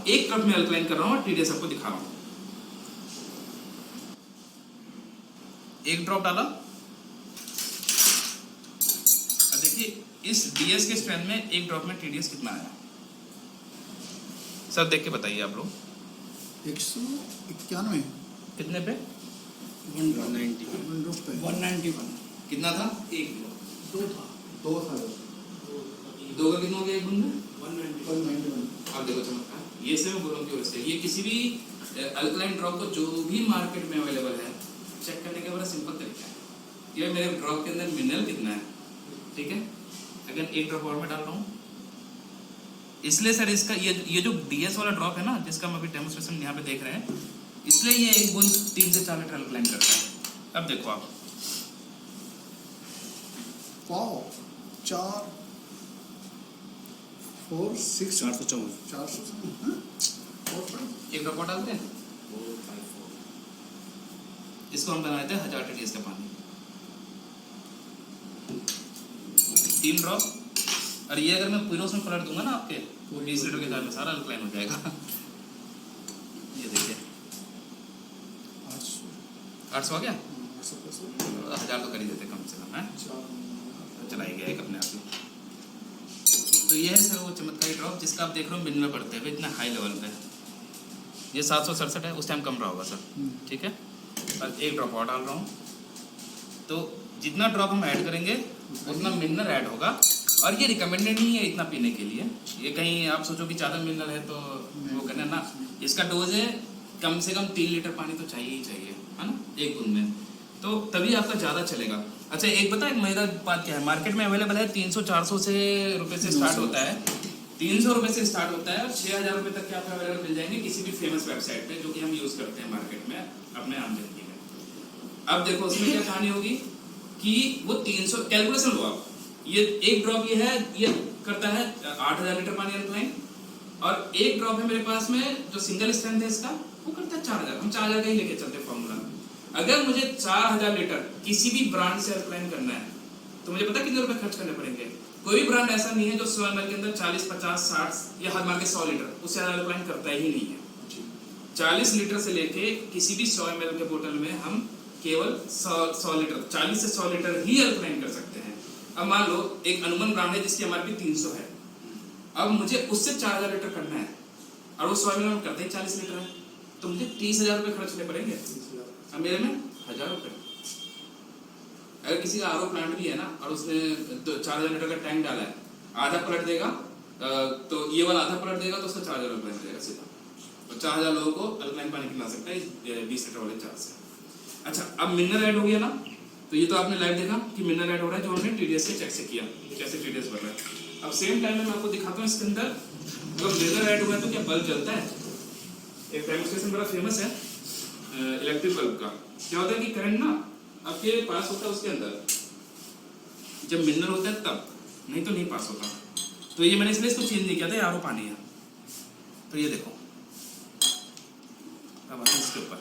एक ड्रॉप में अल्कलाइन कर रहा हूँ और टीडीएस आपको दिखा रहा हूँ। एक ड्रॉप डाला और देखिए इस डीएस के स्ट्रेंथ में एक ड्रॉप में टीडीएस कितना आया सर, देख के बताइए आप लोग। 191 कितने पे? 191 कितना था? 1 किलो। 2 था 2 था 2 का कितना हो गया एक बूंद में? 191। आप देखो चमत्कार, ये से मैं बोल रहा हूँ कि वैसे ये किसी भी अल्कलाइन ड्रॉप को जो भी मार्केट में अवेलेबल है चेक करने का बड़ा सिंपल तरीका है। ये मेरे ड्रॉप के अंदर मिनरल कितना है, ठीक है। अगर एक ड्रॉप और मैं डाल रहा हूँ, इसलिए सर इसका ये जो डीएस वाला ड्रॉप है ना, जिसका हम अभी डेमोस्ट्रेशन यहाँ पे देख रहे हैं, इसलिए ये एक बूंद 3 से 4 लीटर अल्कलाइन करता है। अब देखो आप, वाओ 4 4 6 454 एक ड्रॉप और डालते हैं, इसको हम बनाते हैं 1000 टीडीएस का पानी। 3 ड्रॉप, और ये अगर मैं पूरा उसमें पलट दूंगा ना आपके 20 लीटर के जार में, सारा अल्कलाइन हो जाएगा। ये देखिए 800 आ गया, 1000 तो कर ही देते कम से कम है, चलाई गया एक अपने आप ही। तो ये है सर वो चमत्कारी ड्रॉप जिसका आप देख रहे हो मिनरल पड़ते हैं इतना हाई लेवल पे। ये 767 है, उस टाइम कम रहा होगा सर, ठीक है। और एक ड्रॉप और डाल रहा हूँ, तो जितना ड्रॉप हम ऐड करेंगे उतना मिनरल ऐड होगा। और ये रिकमेंडेड नहीं है इतना पीने के लिए, ये कहीं आप सोचो कि ज़्यादा मिनरल है तो वो करना ना, इसका डोज है कम से कम 3 लीटर पानी तो चाहिए ही चाहिए, है ना, एक बूंद में, तो तभी आपका ज़्यादा चलेगा। अच्छा एक बताएं मज़ेदार बात क्या है, मार्केट में अवेलेबल है 300-400 रुपये से स्टार्ट होता है, 300 रुपये से स्टार्ट होता है और 6000 रुपये तक के आपको अवेलेबल मिल जाएंगे किसी भी फेमस वेबसाइट पे, जो कि हम यूज़ करते हैं मार्केट में अपने आम जिंदगी में। अब देखो उसमें क्या कहानी होगी कि वो 300 कैलकुलेशन लो आप, ये एक ड्रॉप ये है, ये करता है 8000 लीटर पानी अल्कलाइन, और एक ड्रॉप है मेरे पास में जो सिंगल स्ट्रेंथ है इसका, वो करता है 4000। हम 4000 का ही लेके चलते हैं फॉर्मूला। अगर मुझे 4000 लीटर किसी भी ब्रांड से अल्कलाइन करना है तो मुझे पता कितने रुपए खर्च करने पड़ेंगे। कोई ब्रांड ऐसा नहीं है जो 100 ml के अंदर 40, 50, 60 या हद मान के 100 लीटर उससे ज़्यादा अल्कलाइन करता ही नहीं है। 40 लीटर से लेके किसी भी 100 ml के बोतल में हम केवल 100 लीटर 40 से 100 लीटर ही अल्कलाइन कर सकते हैं। अब मान लो एक अनुमान ब्रांड है जिसकी एमआरपी 300 है, अब मुझे उससे 4000 लीटर करना है और वो 100 ml में करते ही 40 लीटर है, तो मुझे 30,000 रुपये खर्च करने पड़ेंगे। अब मेरे में 1000 रुपये। अगर किसी का आरओ प्लांट भी है ना और उसने 4000 लीटर का टैंक डाला है, आधा पलट देगा तो ये वाला आधा पलट देगा तो उसका 4000 रुपये मिल जाएगा सीधा, और 4000 लोगों को अल्कलाइन पानी पिला सकता है 20 लीटर वाले चार्ज से। अच्छा अब मिनरल ऐड हो गया ना, तो ये तो आपने लाइव देखा कि मिनरल ऐड हो रहा है जो हमने टीडीएस से चेक से किया कैसे टीडीएस बढ़ रहा है। अब सेम टाइम में मैं आपको दिखाता हूँ इसके अंदर अगर मिनरल ऐड हुआ है तो क्या बल्ब जलता है। एक डेमोस्ट्रेशन बड़ा फेमस है इलेक्ट्रिक बल्ब का। क्या होता है कि करंट ना आपके पास होता है उसके अंदर जब मिनरल होता है तब, नहीं तो नहीं पास होता। तो ये मैंने इसलिए इसको चेंज नहीं किया था, आरओ पानी है। तो ये देखो अब आते हैं इसके ऊपर,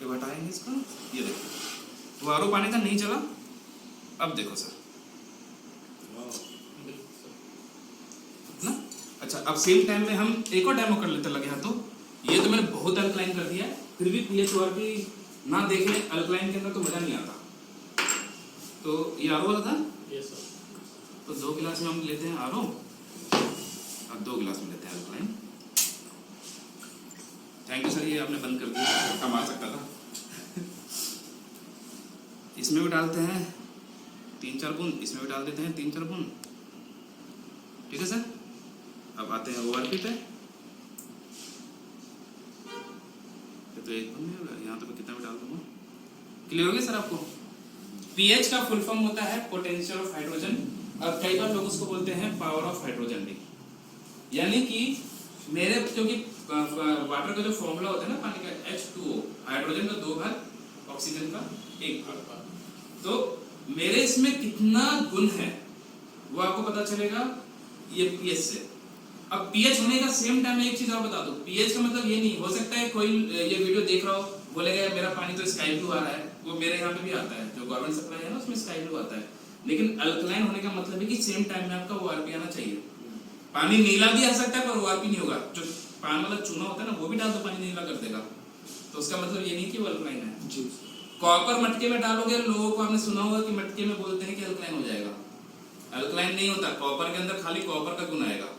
ये हटाएंगे इसको, ये देखो वो आरओ पानी का नहीं चला। अब देखो सर ना, अच्छा अब सेम टाइम में हम एक और डेमो कर लेते लगे हाथों। ये तो मैंने बहुत अल्कलाइन कर दिया है, फिर भी पीएच और भी ना देखें अल्कलाइन के अंदर तो मजा नहीं आता। तो ये आरओ वाला था, यस सर। तो 2 गिलास में हम लेते हैं आरओ और 2 गिलास में लेते हैं अल्कलाइन। थैंक यू सर, ये आपने बंद कर दिया, कम आ सकता था। इसमें भी डालते हैं 3-4 बूंद, इसमें भी डाल देते हैं 3-4 बूंद, ठीक है सर। अब आते हैं ओआरपी पे, तो एक बूंद यहाँ तो मैं कितना भी डाल दूंगा। क्लियर हो गया सर आपको। पीएच का फुल फॉर्म होता है पोटेंशियल ऑफ हाइड्रोजन, और कई बार लोग उसको बोलते हैं पावर ऑफ हाइड्रोजन भी। यानी कि मेरे क्योंकि वाटर का जो फॉर्मूला होता है ना पानी का H2O, हाइड्रोजन का 2 भाग, ऑक्सीजन का 1 भाग, तो मेरे इसमें कितना गुण है वो आपको पता चलेगा ये पीएच से। अब पीएच होने का सेम टाइम एक चीज और बता दो, पीएच का मतलब ये नहीं हो सकता है कोई ये वीडियो देख रहा हो बोलेगा मेरा पानी तो स्काई ब्लू आ रहा है, वो मेरे यहाँ पे भी आता है, जो गवर्नमेंट सप्लाई है ना उसमें स्काई ब्लू आता है, लेकिन अल्कलाइन होने का मतलब है कि सेम टाइम में आपका ओआरपी आना चाहिए। पानी नीला भी आ सकता है पर ओआरपी नहीं होगा। जो पान वाला चूना होता है ना वो भी डाल दो पानी नीला कर देगा, तो उसका मतलब ये नहीं कि वो अल्कलाइन है। जी। कॉपर मटके में डालोगे, लोगों को आपने सुना होगा कि मटके में बोलते हैं कि अल्कलाइन हो जाएगा। अल्कलाइन नहीं होता, कॉपर के अंदर खाली कॉपर का गुण आएगा,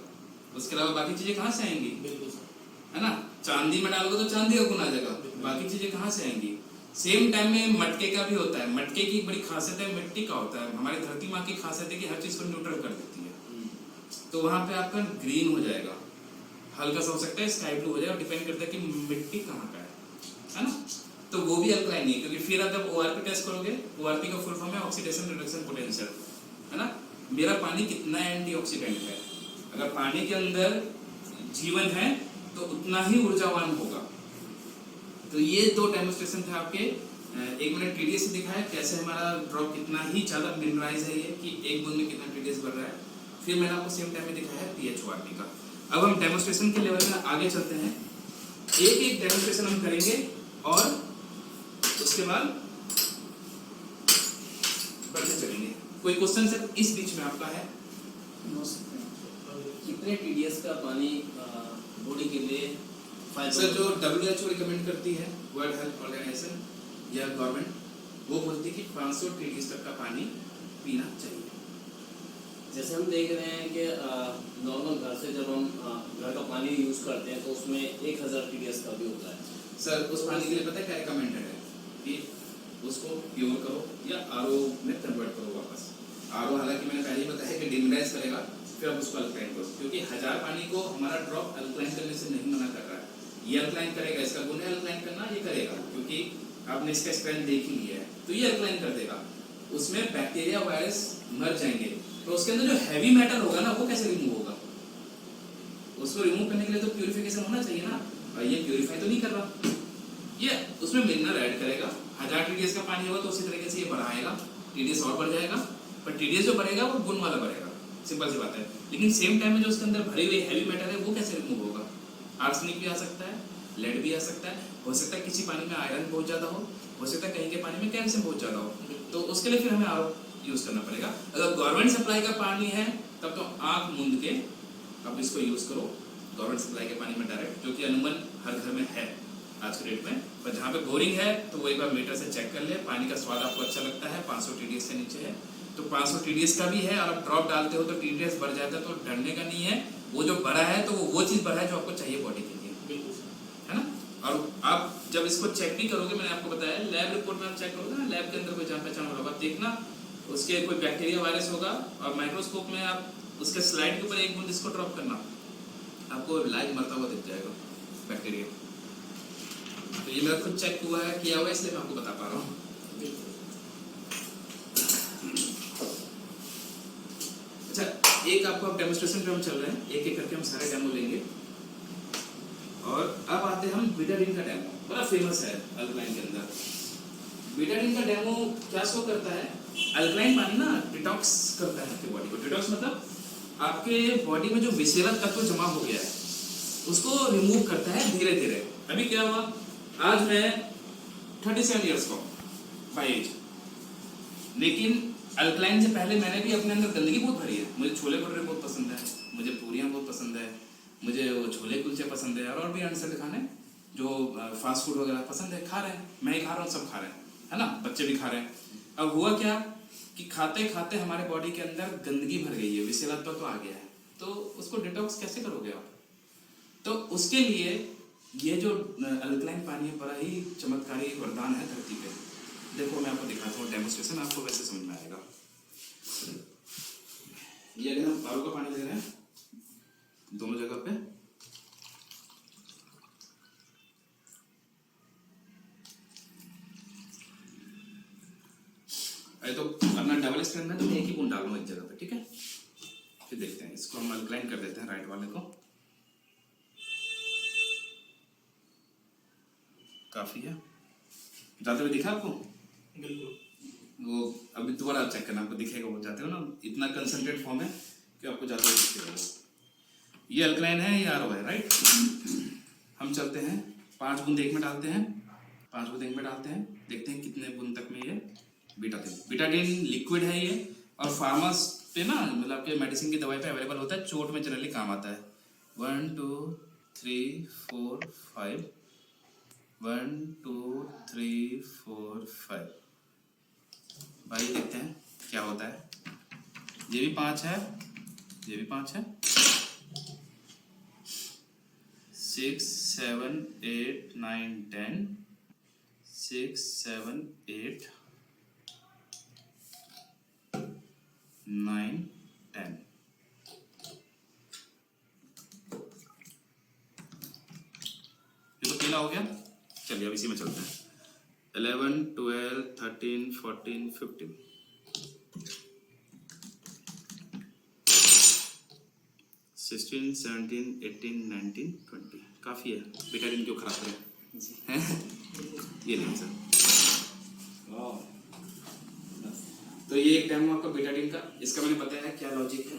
उसके अलावा बाकी चीजें कहाँ से आएंगी? बिल्कुल सर। है ना। चांदी में डालोगे तो चांदी का गुण आ जाएगा, बाकी चीजें कहाँ से आएंगी? सेम टाइम में मटके का भी होता है। मटके की एक बड़ी खासियत है, मिट्टी का होता है। हमारी धरती माँ की खासियत है कि हर चीज को न्यूट्रल कर देती है, तो वहां पे आपका ग्रीन हो जाएगा, हल्का सा हो सकता है स्काई ब्लू हो जाएगा, डिपेंड करता है कि मिट्टी कहाँ का है ना। तो वो भी अल्कलाइन नहीं है, क्योंकि फिर आप जब ओआरपी टेस्ट करोगे, ओआरपी का फुल फॉर्म है ऑक्सीडेशन रिडक्शन पोटेंशियल, है ना। मेरा पानी कितना एंटीऑक्सीडेंट है, अगर पानी के अंदर जीवन है तो उतना ही ऊर्जावान होगा। तो ये दो डेमोन्स्ट्रेशन थे आपके। एक मैंने टीडीएस से दिखाया कैसे हमारा ड्रॉप कितना ही ज्यादा मिनरलाइज है, ये कि एक बूंद में कितना टीडीएस बढ़ रहा है। फिर मैंने आपको सेम टाइम में दिखाया है पीएचओआरपी का। अब हम डेमोन्स्ट्रेशन के लेवल में आगे चलते हैं, एक एक डेमोन्स्ट्रेशन हम करेंगे और उसके बाद बढ़ते चलेंगे। कोई क्वेश्चन सर इस बीच में आपका है? कितने टीडीएस का पानी बॉडी के लिए सर जो WHO रिकमेंड करती है, वर्ल्ड हेल्थ ऑर्गेनाइजेशन या गवर्नमेंट, वो बोलती है कि 500 टीडीएस तक का पानी पीना चाहिए। जैसे हम देख रहे हैं कि नॉर्मल घर से जब हम घर का पानी यूज करते हैं तो उसमें 1000 टीडीएस का भी होता है। सर उस पानी के लिए पता है क्या रिकमेंडेड है कि उसको प्योर करो या आरओ में कन्वर्ट करो वापस। आरओ हालांकि मैंने पहले ही बताया कि डिमिनराइज करेगा, फिर आप उसको अल्कलाइन करो, क्योंकि 1000 पानी को हमारा ड्रॉप अल्कलाइन करने से नहीं मना कर रहा है। ये अल्कलाइन करेगा, इसका गुण है अल्कलाइन करना, ये करेगा, क्योंकि आपने इसका स्ट्रेंथ देख ही लिया है, तो ये अल्कलाइन कर देगा। उसमें बैक्टीरिया वायरस मर जाएंगे, तो उसके अंदर जो हैवी मैटर होगा ना वो कैसे रिमूव होगा? उसको रिमूव करने के लिए तो प्यूरिफिकेशन होना चाहिए ना, और ये प्यूरिफाई तो नहीं कर रहा। ये उसमें मिनरल ऐड करेगा। 1000 टीडीएस का पानी होगा तो उसी तरीके से ये बढ़ाएगा, टीडीएस और बढ़ जाएगा, पर टीडीएस जो बढ़ेगा वो गुण वाला बढ़ेगा, सिंपल सी बात है। लेकिन सेम टाइम में जो उसके अंदर भरी हुई हैवी मैटर है वो कैसे रिमूव होगा? आर्सेनिक भी आ सकता है, लेड भी आ सकता है, हो सकता है किसी पानी में आयरन बहुत ज्यादा हो सकता है कहीं के पानी में कैल्शियम बहुत ज्यादा हो, तो उसके लिए फिर हमें आरओ यूज करना पड़ेगा। अगर गवर्नमेंट सप्लाई का पानी है तब तो आंख मूंद के अब इसको यूज करो, गवर्नमेंट सप्लाई के पानी में डायरेक्ट, जो कि अनुमान हर घर में है आज के डेट में। पर जहाँ पे बोरिंग है तो वो एक बार मीटर से चेक कर ले, पानी का स्वाद आपको अच्छा लगता है, 500 टीडीएस से नीचे है तो 500 टीडीएस का भी है, और आप ड्रॉप डालते हो तो टीडीएस बढ़ जाता है, तो डरने का नहीं है। वो जो बढ़ा है तो वो चीज़ बढ़ा है जो आपको चाहिए बॉडी के लिए, है ना। और आप जब इसको चेक भी करोगे, मैंने आपको बताया लैब रिपोर्ट में आप चेक करोगे ना, लैब के अंदर कोई जान पहचान होगा, देखना उसके कोई बैक्टीरिया वायरस होगा, और माइक्रोस्कोप में आप उसके स्लाइड के ऊपर एक बूंद इसको ड्रॉप करना, आपको लाइव मरता हुआ दिख जाएगा बैक्टीरिया। तो ये मेरा खुद चेक हुआ है, किया हुआ है, इसलिए मैं आपको बता पा रहा हूँ। अच्छा, एक आपको अब डेमोन्स्ट्रेशन पे हम चल रहे हैं, एक एक करके हम सारे डेमो लेंगे। और अब आते हैं हम बीटाडीन का डेमो, बड़ा फेमस है अल्कलाइन के अंदर। बीटाडीन का डेमो क्या शो करता है? अल्कलाइन पानी ना डिटॉक्स करता है आपकी बॉडी को। डिटॉक्स मतलब आपके बॉडी में जो विषैला तत्व जमा हो गया है उसको रिमूव करता है धीरे धीरे। अभी क्या हुआ, आज मैं 37 इयर्स का बाई एज, लेकिन अल्कलाइन से पहले मैंने भी अपने अंदर गंदगी बहुत भरी है। मुझे छोले भटूरे बहुत पसंद है, मुझे पूरियाँ बहुत पसंद है, मुझे वो छोले कुलचे पसंद है, और भी अनसल्ट खाने जो फास्ट फूड वगैरह पसंद है, खा रहे हैं, मैं ही खा रहा हूँ, सब खा रहे हैं, है ना, बच्चे भी खा रहे हैं। अब हुआ क्या कि खाते खाते हमारे बॉडी के अंदर गंदगी भर गई है, विषैला तत्व तो आ गया है, तो उसको डिटॉक्स कैसे करोगे आप? तो उसके लिए ये जो अल्कलाइन पानी है बड़ा ही चमत्कारी वरदान है धरती पे। देखो मैं आपको दिखाता हूँ डेमोन्स्ट्रेशन, आपको वैसे समझ में आएगा। ये अगर हम आरओ का पानी ले रहे हैं दोनों जगह पे, तो अपना डबल स्ट्रेंथ में तो एक ही बूंद डाल लो एक जगह पे, ठीक है। फिर देखते हैं, इसको हम अल्कलाइन कर देते हैं राइट वाले को। काफी है, जाते हुए दिखा आपको? बिल्कुल। वो अभी दोबारा चेक करना, आपको दिखेगा, वो जाते हो ना, इतना कंसंट्रेट फॉर्म है कि आपको जाते हुए दिखेगा। ये अल्कलाइन है, ये आरओ है, राइट। हम चलते हैं, 5 बूंद एक में डालते हैं, 5 बूंद एक में डालते हैं, देखते हैं कितने बूंद तक में ये बीटाडीन लिक्विड है ये, और फार्मर्स पे ना, मतलब आपके मेडिसिन की दवाई पे अवेलेबल होता है, चोट में जनरली काम आता है। 1 2 3 4 5, 1 2 3 4 5। भाई देखते हैं क्या होता है। ये भी 5 है, ये भी 5 है। 6 7 8 9 10, 6 7 8 9 10। ये तो पीला हो गया। चलिए अब इसी में चलते हैं। 11 12 13 14 15, 16 17 18 19 20। काफ़ी है, बेटाडीन क्यों खराब करें हैं? ये नहीं सर। तो ये एक डेमो आपका बेटाडीन का, इसका मैंने बताया क्या लॉजिक है।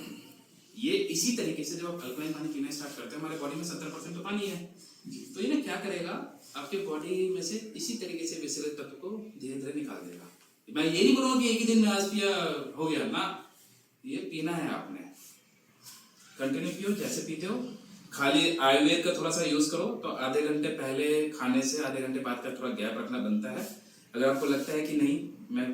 ये इसी तरीके से जब आप अल्कलाइन पानी पीना स्टार्ट करते हैं, हमारे बॉडी में 70% तो पानी है, तो ये ना क्या करेगा, आपके बॉडी में से इसी तरीके से विसर्जित तत्व को धीरे धीरे निकाल देगा। मैं ये नहीं बोलूँगा कि एक ही दिन में आज पिया हो गया ना, ये पीना है आपने, कंटिन्यू पियो जैसे पीते हो। खाली आयुर्वेद का थोड़ा सा यूज करो, तो आधे घंटे पहले खाने से आधे घंटे बाद का थोड़ा गैप रखना बनता है। अगर आपको लगता है कि नहीं मैं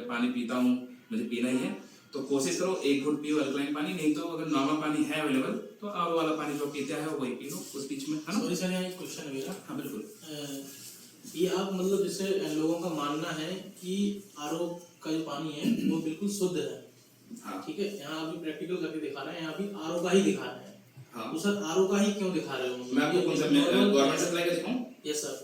पानी पीता हूँ, मुझे पीना ही है, तो कोशिश करो 1 घूंट पियो अल्कलाइन पानी, नहीं तो अगर नॉर्मल पानी है अवेलेबल तो आरो वाला पानी जो पीते हैं वही पी लो उस बीच में, है ना। सॉरी सर, यहाँ एक क्वेश्चन है मेरा। हाँ बिल्कुल। ये आप मतलब जैसे लोगों का मानना है कि आरओ का जो पानी है वो बिल्कुल शुद्ध है, हाँ ठीक है। यहाँ अभी प्रैक्टिकल करके दिखा रहे हैं, यहाँ भी आरओ का ही दिखा रहे हैं। हाँ, तो सर आरओ का ही क्यों दिखा रहे हो? मैं आपको कौन सा गवर्नमेंट सप्लाई का दिखाऊं? Yes sir.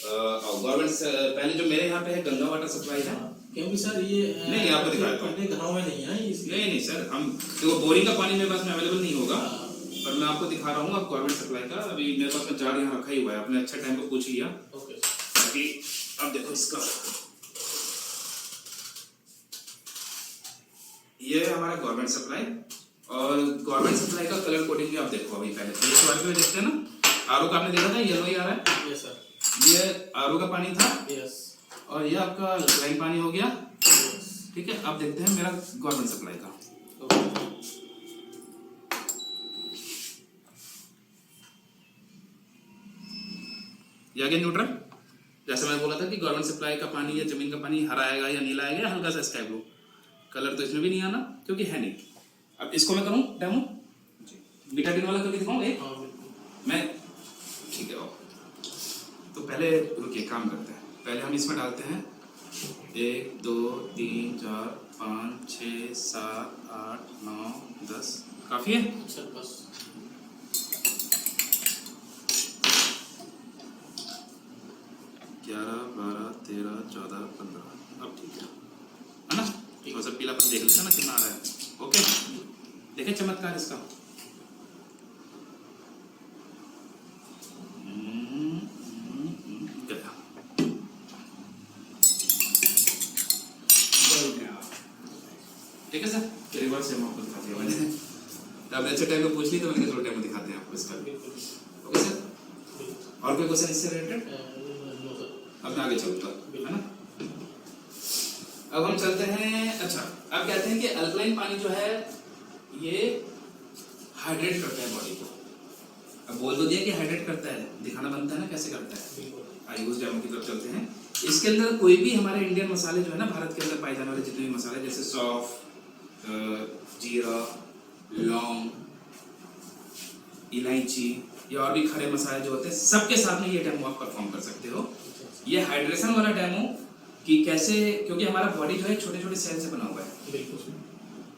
गवर्नमेंट पहले जो मेरे यहाँ पे है गंगा वाटर सप्लाई है। क्योंकि सर ये नहीं, आपको दिखाता हूं। अपने घरों में नहीं है इसलिए। नहीं सर, हम देखो बोरिंग का पानी मेरे पास में अवेलेबल नहीं होगा, पर मैं आपको दिखा रहा हूँ आप गवर्नमेंट सप्लाई का। अभी मेरे पास में जार यहाँ रखा ही हुआ है, आपने अच्छा टाइम को पूछ लिया। ओके। बाकी अब देखो इसका, ये है हमारा गवर्नमेंट सप्लाई, और गवर्नमेंट सप्लाई का कलर कोडिंग भी आप देखो। अभी पहले तो ये में देखते हैं ना, आरओ का आपने देखा था येलो ही आ रहा है। Yes sir. ये आरओ का पानी था, यस। और ये आपका अल्कलाइन पानी हो गया, ठीक है। अब देखते हैं मेरा गवर्नमेंट सप्लाई का। ये आगे न्यूट्रल, जैसे मैं बोला था कि गवर्नमेंट सप्लाई का पानी या जमीन का पानी हरा आएगा या नीला आएगा, हल्का सा स्काई ब्लू कलर, तो इसमें भी नहीं आना क्योंकि है नहीं। अब इसको मैं करूं डेमो, बेटाडीन वाला करके दिखाऊं एक मैं, ठीक है। तो पहले रुकिए, काम करते हैं। पहले हम इसमें डालते हैं 1 2 3 4 5 6 7 8 9 10। काफी है सर बस। 11 12 13 14 15। अब ठीक है ना। थोड़ा सा पीलापन देख लेते हैं ना कितना आ रहा है। ओके, देखें चमत्कार इसका। ठीक है सर, रिवर्स से आपको दिखा दिया मैंने। आपने अच्छे टाइम पे पूछ ली तो मैंने थोड़ा टाइम दिखाते हैं आपको इसका। ओके सर, और कोई क्वेश्चन इससे रिलेटेड? अब मैं आगे चलता है ना। अब हम चलते हैं, अच्छा अब कहते हैं कि अल्कलाइन पानी जो है ये हाइड्रेट करता है बॉडी को। अब बोल तो दिया कि हाइड्रेट करता है, दिखाना बनता है ना कैसे करता है। आइए उस डेमो की तरफ चलते हैं। इसके अंदर कोई भी हमारे इंडियन मसाले जो है ना, भारत के अंदर पाए जाने वाले जितने भी मसाले, जैसे सौंफ, जीरा, लौंग, इलायची या और भी खड़े मसाले जो होते हैं, सबके साथ में ये डेमो आप परफॉर्म कर सकते हो। ये हाइड्रेशन वाला डेमो कि कैसे, क्योंकि हमारा बॉडी जो है छोटे छोटे सेल से बना हुआ है, बिल्कुल।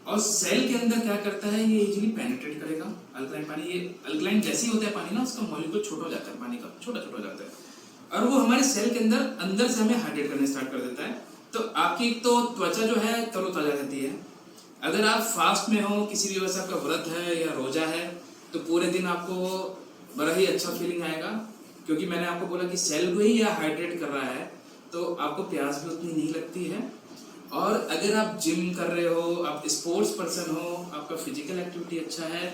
और सेल के अंदर क्या करता है, ये इजीली पेनिट्रेट करेगा अल्कलाइन पानी। ये अल्कलाइन जैसे ही होता है पानी ना, उसका मॉलिक्यूल छोटा हो जाता है, पानी का छोटा छोटा हो जाता है, और वो हमारे सेल के अंदर से हमें हाइड्रेट करने स्टार्ट कर देता है। तो आपकी तो त्वचा जो है तरोताजा रहती है। अगर आप फास्ट में हो, किसी भी वजह का व्रत है या रोजा है, तो पूरे दिन आपको बड़ा ही अच्छा फीलिंग आएगा, क्योंकि मैंने आपको बोला कि सेल को ही हाइड्रेट कर रहा है, तो आपको प्यास भी उतनी नहीं लगती है। और अगर आप जिम कर रहे हो, आप स्पोर्ट्स पर्सन हो, आपका फिजिकल एक्टिविटी अच्छा है,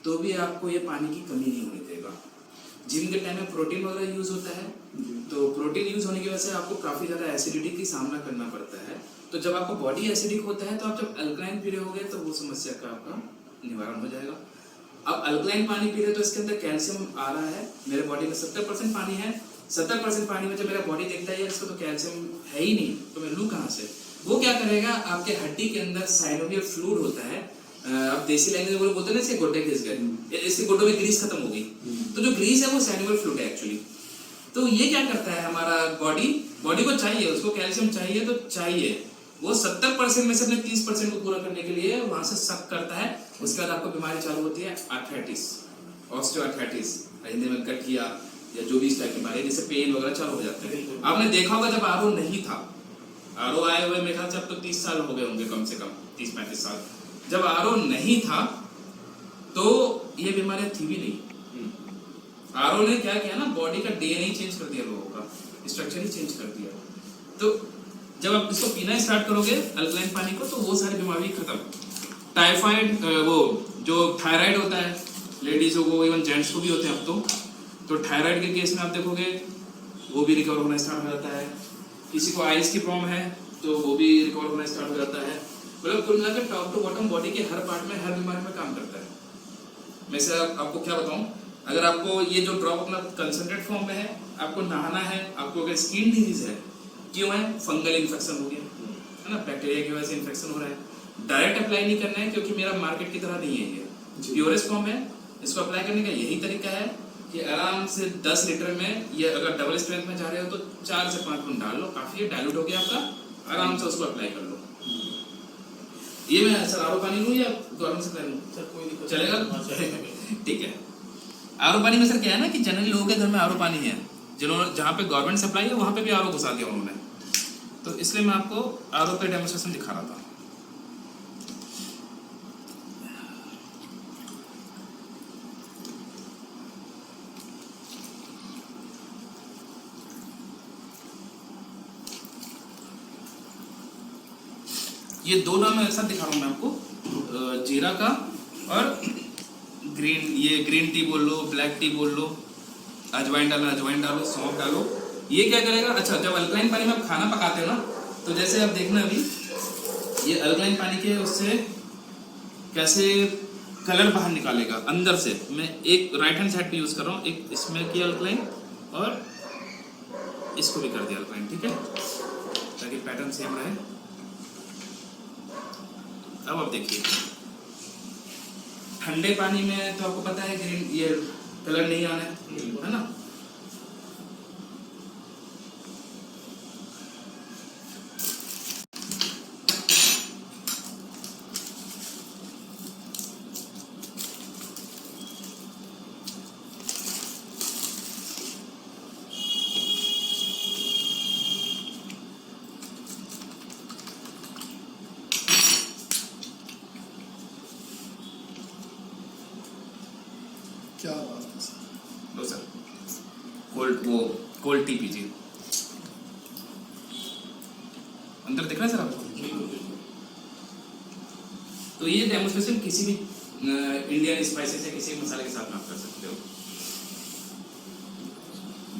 तो भी आपको ये पानी की कमी नहीं होने देगा। जिम के टाइम में प्रोटीन वगैरह यूज होता है, तो प्रोटीन यूज होने की वजह से आपको काफ़ी ज़्यादा एसिडिटी की सामना करना पड़ता है, तो जब आपको बॉडी एसिडिक होता है तो आप जब अल्कलाइन पी रहे होगे तो वो समस्या का आपका निवारण हो जाएगा। अब अल्कलाइन पानी पी रहे तो इसके अंदर कैल्शियम आ रहा है, मेरे बॉडी में 70% पानी है, 70% पानी में जब मेरा बॉडी देखता है इसको तो कैल्शियम है ही नहीं, तो मैं लूँ कहाँ से? वो क्या करेगा, आपके हड्डी के अंदर साइनोवियल फ्लूइड होता है, आप देसी लैंग्वेज में बोलते हैं ना, इसके गोड्डे घिस गए, इसके गोड्डों में ग्रीस खत्म हो गई, तो जो ग्रीस है वो साइनोवियल फ्लूइड है एक्चुअली। तो ये क्या करता है, हमारा बॉडी को चाहिए, उसको कैल्शियम चाहिए तो चाहिए, वो 70% में से अपने 30% को पूरा करने के लिए वहां से सक करता है। उसके बाद आपको बीमारी चालू होती है आर्थराइटिस, ऑस्टियोआर्थराइटिस, हिंदी में गठिया या जो भी इस टाइप की बीमारी, जैसे पेन वगैरह चालू हो जाते हैं। आपने देखा होगा जब आरओ नहीं था, आरओ आए हुए मेरे ख्याल से अब तो 30 साल हो गए होंगे, कम से कम 30-35 साल। जब आरओ नहीं था तो ये बीमारियां थी भी नहीं। आरओ ने क्या किया ना, बॉडी का डीएनए चेंज कर दिया, लोगों का स्ट्रक्चर ही चेंज कर दिया। तो जब आप इसको पीना स्टार्ट करोगे अल्कलाइन पानी को, तो वो सारी बीमारी खत्म। टाइफाइड, वो जो थायराइड होता है लेडीजों को, इवन जेंट्स को भी होते हैं अब तो थायराइड के केस में आप देखोगे वो भी रिकवर होना स्टार्ट हो जाता है। किसी को आइस की प्रॉब्लम है तो वो भी रिकवर होना स्टार्ट हो जाता है। मतलब कुल मिलाकर टॉप टू बॉटम बॉडी के हर पार्ट में, हर बीमारी में काम करता है। मैं से आपको क्या बताऊं, अगर आपको ये जो ड्रॉप अपना कंसंट्रेट फॉर्म में है, आपको नहाना है, आपको अगर स्किन डिजीज है, क्यों है, फंगल इन्फेक्शन हो गया है ना, बैक्टीरिया की वजह से इन्फेक्शन हो रहा है, डायरेक्ट अप्लाई नहीं करना है क्योंकि मेरा मार्केट की तरह नहीं है, ये प्योरेस्ट फॉर्म है। इसको अप्लाई करने का यही तरीका है कि आराम से 10 लीटर में, ये अगर डबल स्ट्रेंथ में जा रहे हो तो 4 से 5 बूंद डाल लो, काफी है, डाइल्यूट हो गया आपका, आराम से उसको अप्लाई कर लो। ये मैं सर आरओ पानी लूं या गवर्नमेंट सप्लाई लूं? सर कोई दिक्कत चलेगा? ठीक है। आरओ पानी में सर क्या है ना कि जनरली लोगों के घर में आरओ पानी है, जिन्होंने जहाँ पे गवर्नमेंट सप्लाई है वहाँ पे भी आरओ घुसा दिया उन्होंने, तो इसलिए मैं आपको आरओ पे डेमोन्स्ट्रेशन दिखा रहा था। ये दो नाम ऐसा दिखा रहा हूँ मैं आपको, जीरा का और ग्रीन, ये ग्रीन टी बोल लो, ब्लैक टी बोल लो, अजवाइन डालो, सौंफ डालो। ये क्या करेगा, अच्छा जब अल्कलाइन पानी में आप खाना पकाते हो ना, तो जैसे आप देखना अभी ये अल्कलाइन पानी के उससे कैसे कलर बाहर निकालेगा अंदर से। मैं एक राइट हैंड साइड पे यूज कर रहा हूँ, एक इसमें किया अल्कलाइन और इसको भी कर दिया अल्कलाइन, ठीक है, ताकि पैटर्न सेम रहे। अब आप देखिए ठंडे पानी में तो आपको पता है ग्रीन, ये कलर नहीं आना है ना, क्या बात है सर। लो सर, कोल्ड टी पीजिए। अंदर दिख रहा है सर आपको? तो ये डेमोन्स्ट्रेशन किसी भी इंडियन स्पाइसेस या किसी मसाले के साथ में आप कर सकते हो।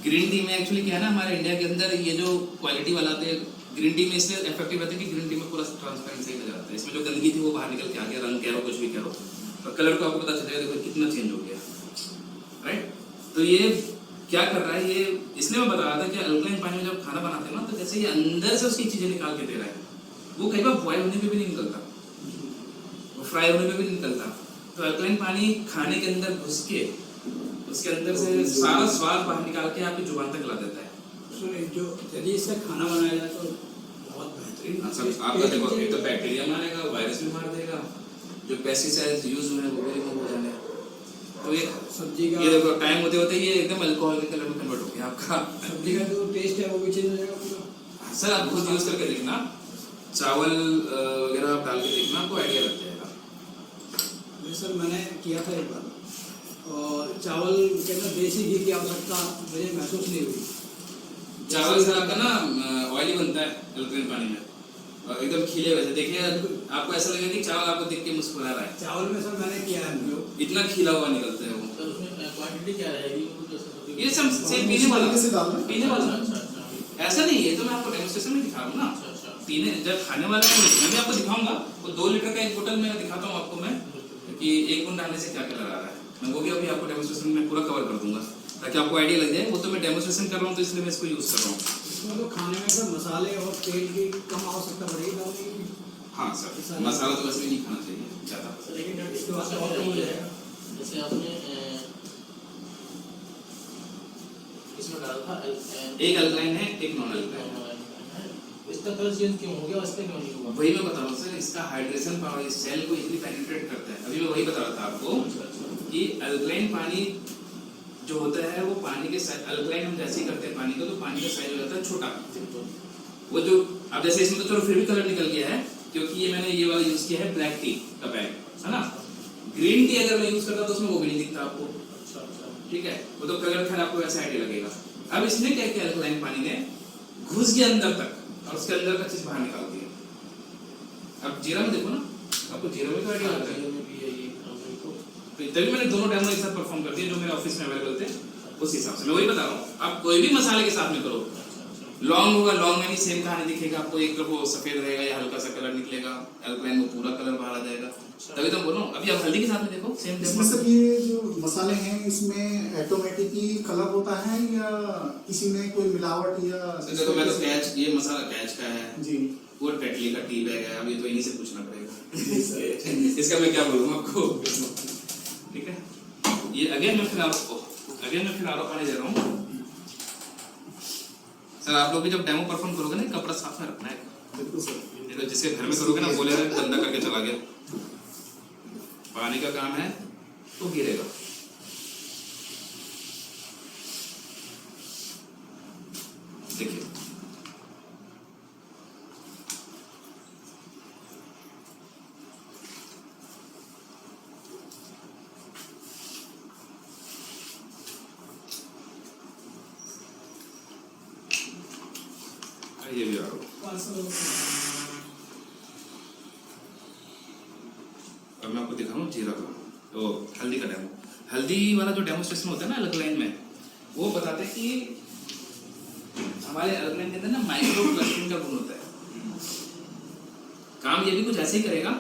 ग्रीन टी में एक्चुअली क्या है ना, हमारे इंडिया के अंदर ये जो क्वालिटी वाला आते हैं ग्रीन टी में, इसलिए इफेक्टिव रहता है कि ग्रीन टी में पूरा ट्रांसपेरेंसी हो जाता है, इसमें जो गंदगी थी वो बाहर निकल के आ गया, रंग कह लो कुछ भी कह लो, और कलर को आपको पता चलेगा देखो कितना चेंज हो गया, राइट। तो ये क्या कर रहा है, ये इसलिए मैं बता रहा था कि अल्कलाइन पानी में जब खाना बनाते हैं ना, तो जैसे ये अंदर से उसकी चीजें निकाल के दे रहा है, वो कई बार बॉयल होने पे भी नहीं निकलता, वो फ्राई होने पे भी नहीं निकलता। तो अल्कलाइन पानी खाने के अंदर घुस के उसके अंदर से सारा स्वाद बाहर निकाल के आपकी जुबान तक ला देता है। जो यदि इससे खाना बनाया जाए तो बहुत बेहतरीन। आपका देखो एक तो बैक्टीरिया मारेगा, वायरस भी मार देगा, जो पेस्टिसाइड्स यूज हुए हैं वो भी रिमूव हो जाने। तो ये सब्जी का, ये देखो टाइम होते होते ये एकदम अल्कोहल के कलर में कन्वर्ट हो गया आपका। सब्जी का जो टेस्ट है वो भी चेंज हो जाएगा पूरा। सर आप खुद यूज करके देखना, चावल वगैरह आप डाल के देखना, आपको आइडिया लग जाएगा। सर मैंने किया था एक बार, और चावल के अंदर देसी घी की आवश्यकता मुझे महसूस नहीं हुई। चावल सर आपका ना ऑयली बनता है अल्कलाइन पानी में, और एकदम खिले वैसे देखिए आपको ऐसा लगेगा कि चावल आपको देख के मुस्कुरा रहा है। चावल में सर मैंने किया है जो इतना खिला हुआ निकलता है वो। सर उसमें क्वांटिटी क्या रहेगी? ये सब सेम पीने वाला, से डालना है। पीने वाला अच्छा। ऐसा नहीं है, तो मैं आपको डेमोन्स्ट्रेशन में दिखा रहा हूँ ना। अच्छा। पीने जब खाने वाला है मैं भी आपको दिखाऊंगा। वो 2 लीटर का एक बोतल में दिखाता हूँ आपको मैं कि 1 बूंद डालने से क्या क्या लगा रहा है। मैं वो भी अभी आपको डेमोस्ट्रेशन में पूरा कवर कर दूंगा ताकि आपको आइडिया लग जाए। वो तो मैं डेमोस्ट्रेशन कर रहा हूँ तो इसलिए मैं इसको यूज कर रहा हूँ। इसमें तो खाने में सर मसाले और तेल की कम आवश्यकता पड़ेगी डालने की। हाँ सर, मसाला तो वैसे भी नहीं खाना चाहिए ज़्यादा। लेकिन इसके बाद से और कम हो जाएगा। जैसे आपने इसमें डाला था एक अल्कलाइन है, एक नॉन अल्कलाइन है। इसका कलर चेंज क्यों हो गया, इसका क्यों नहीं हुआ? वही मैं बता रहा हूँ सर, इसका हाइड्रेशन पावर इस सेल को इजीली पेनिट्रेट करता है। अभी मैं वही बता रहा था आपको कि अल्कलाइन पानी जो होता है वो पानी के अल्कलाइन हम जैसे ही करते हैं पानी का तो पानी का साइज हो जाता है छोटा। वो जो अब जैसे इसमें तो चलो फिर भी कलर निकल गया है क्योंकि ये मैंने ये वाला यूज किया है ब्लैक टी का बैग, है ना। ग्रीन टी अगर मैं यूज करता तो उसमें वो भी नहीं दिखता आपको, ठीक है। वो तो कलर खैर आपको ऐसा आइडिया लगेगा। अब इसने क्या किया अल्कलाइन पानी ने, घुस गया अंदर तक और उसके अंदर का चीज बाहर निकाल दिया। अब जीरा में देखो ना, आपको जीरा में तो आइडिया लगता है। तभी मैंने दोनों डेमो एक साथ परफॉर्म कर दिए जो मेरे ऑफिस में अवेलेबल थे उस हिसाब से। मैं वही बता रहा हूँ, आप कोई भी मसाले के साथ में करो, लॉन्ग होगा लॉन्ग में भी सेम कहानी दिखेगा आपको। एक तरफ वो सफेद रहेगा या हल्का सा कलर निकलेगा, अल्कलाइन में पूरा कलर बाहर आ जाएगा। तभी तो बोल रहा हूँ। अभी आप हल्दी के साथ में देखो सेम इसमें सर ये जो मसाले हैं इसमें ऑटोमेटिकली कलर होता है या किसी में कोई मिलावट या? देखो मैं तो कैच, ये मसाला कैच का है जी, वो टेटली का टी बैग है। अब ये तो इन्हीं से पूछना पड़ेगा इसका मैं क्या बोलूँ आपको, ठीक है। ये अगेन मैं फिर आरोप पानी दे रहा हूँ सर। आप लोग भी जब डेमो परफॉर्म करोगे ना कपड़ा साफ में रखना है। बिल्कुल सर। नहीं तो जिसके घर में करोगे ना बोले गंदा करके चला गया, पानी का काम है तो गिरेगा। देखिए ये भी आ रहा हूँ। अब मैं आपको दिखाऊँ जीरा का, तो हल्दी का डेमो। हल्दी वाला जो डेमोस्ट्रेशन होता है ना अल्कलाइन में, वो बताते हैं कि हमारे अल्कलाइन के अंदर ना माइक्रो क्लस्टरिंग का गुण होता है। काम ये भी कुछ ऐसे ही करेगा,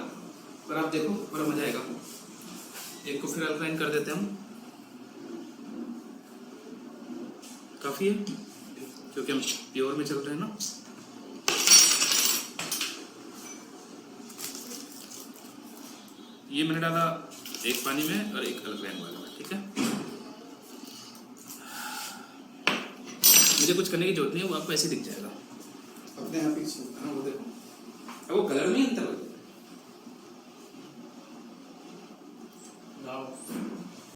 पर आप देखो बड़ा मजा आएगा। एक को फिर अल्कलाइन कर देते हैं हम, काफी है क्योंकि हम प्योर में चल रहे हैं ना। ये मैंने डाला एक पानी में और एक अल्कलाइन वाले में, ठीक है। मुझे कुछ करने की जरूरत नहीं है, वो आपको ऐसे दिख जाएगा अपने आप ही। हाँ वो देखो, अब वो कलर में ही अंतर लगता है।